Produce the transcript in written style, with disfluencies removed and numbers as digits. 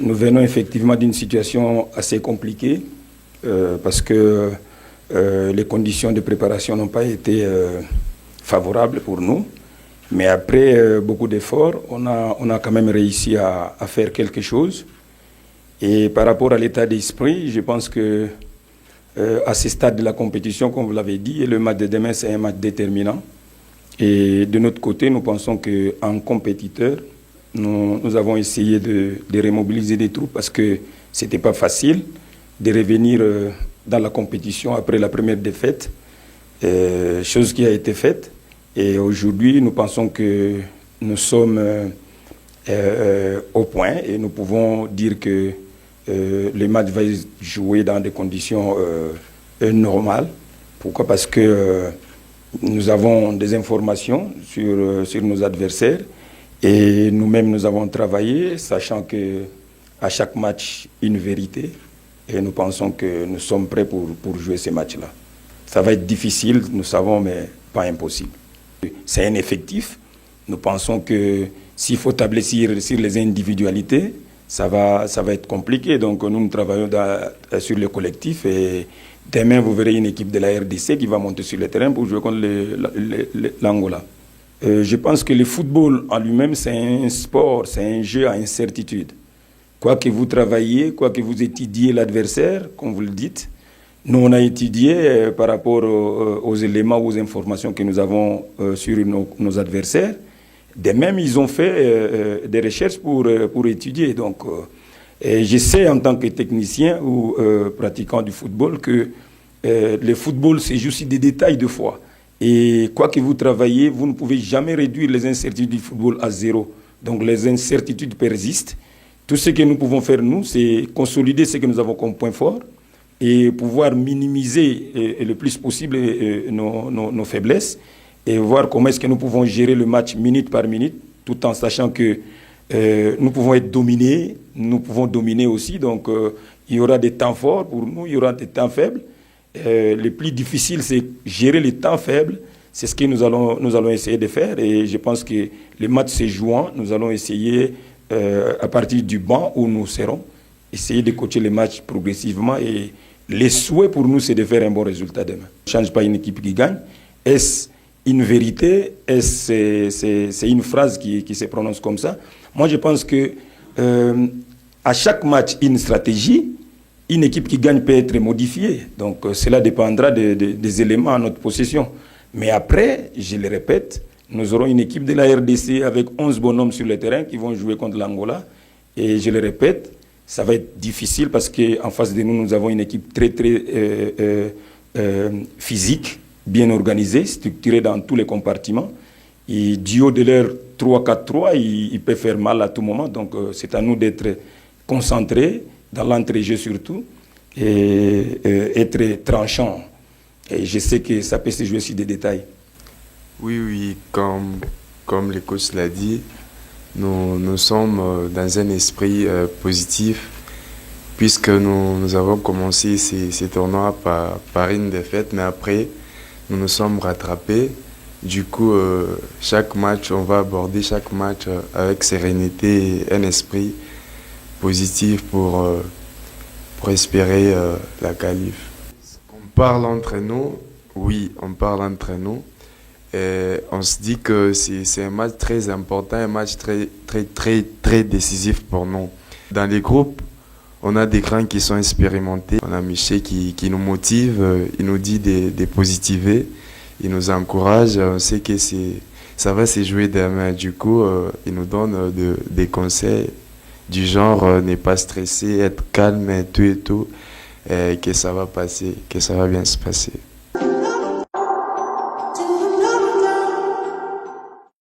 Nous venons effectivement d'une situation assez compliquée parce que les conditions de préparation n'ont pas été favorables pour nous. Mais après beaucoup d'efforts, on a quand même réussi à faire quelque chose. Et par rapport à l'état d'esprit, je pense que à ce stade de la compétition, comme vous l'avez dit, le match de demain, c'est un match déterminant. Et de notre côté, nous pensons qu'en compétiteur, nous avons essayé de remobiliser des troupes parce que ce n'était pas facile de revenir dans la compétition après la première défaite, chose qui a été faite. Et aujourd'hui, nous pensons que nous sommes au point et nous pouvons dire que le match va se jouer dans des conditions normales. Pourquoi? Parce que nous avons des informations sur nos adversaires et nous-mêmes nous avons travaillé, sachant qu'à chaque match, une vérité. Et nous pensons que nous sommes prêts pour jouer ces matchs-là. Ça va être difficile, nous savons, mais pas impossible. C'est un effectif. Nous pensons que s'il faut tabler sur les individualités, ça va être compliqué. Donc nous travaillons sur le collectif et demain vous verrez une équipe de la RDC qui va monter sur le terrain pour jouer contre l'Angola. Je pense que le football en lui-même c'est un sport, c'est un jeu à incertitude. Quoi que vous travailliez, quoi que vous étudiez l'adversaire, comme vous le dites, nous on a étudié par rapport aux éléments, aux informations que nous avons sur nos adversaires. De même, ils ont fait des recherches pour étudier. Donc, je sais en tant que technicien ou pratiquant du football que le football, c'est juste des détails de fois. Et quoi que vous travaillez, vous ne pouvez jamais réduire les incertitudes du football à zéro. Donc, les incertitudes persistent. Tout ce que nous pouvons faire, nous, c'est consolider ce que nous avons comme point fort et pouvoir minimiser le plus possible nos faiblesses et voir comment est-ce que nous pouvons gérer le match minute par minute, tout en sachant que nous pouvons être dominés, nous pouvons dominer aussi. Donc, il y aura des temps forts pour nous, il y aura des temps faibles. Le plus difficile, c'est gérer les temps faibles. C'est ce que nous allons essayer de faire. Et je pense que les matchs se jouant, nous allons essayer, à partir du banc où nous serons, essayer de coacher les matchs progressivement. Et les souhaits pour nous, c'est de faire un bon résultat demain. On ne change pas une équipe qui gagne. Est-ce une vérité? C'est une phrase qui se prononce comme ça. Moi, je pense que à chaque match, une stratégie, une équipe qui gagne peut être modifiée. Donc, cela dépendra des éléments à notre possession. Mais après, je le répète, nous aurons une équipe de la RDC avec 11 bonhommes sur le terrain qui vont jouer contre l'Angola. Et je le répète, ça va être difficile parce qu'en face de nous, nous avons une équipe très physique, bien organisée, structurée dans tous les compartiments. Et du haut de leur 3-4-3, il peut faire mal à tout moment. Donc c'est à nous d'être concentrés, dans l'entrée-jeu surtout, et être tranchants. Et je sais que ça peut se jouer sur des détails. Oui, comme le coach l'a dit, nous sommes dans un esprit positif, puisque nous avons commencé ces tournois par une défaite, mais après, nous nous sommes rattrapés. Du coup, chaque match, on va aborder chaque match avec sérénité et un esprit positif pour espérer la qualif. On parle entre nous, oui, on parle entre nous. Et on se dit que c'est un match très important, un match très décisif pour nous. Dans les groupes, on a des grands qui sont expérimentés. On a Michel qui nous motive, il nous dit de positiver, il nous encourage. On sait que ça va se jouer demain. Du coup, il nous donne des conseils du genre ne pas stresser, être calme et tout, et que ça va passer, que ça va bien se passer.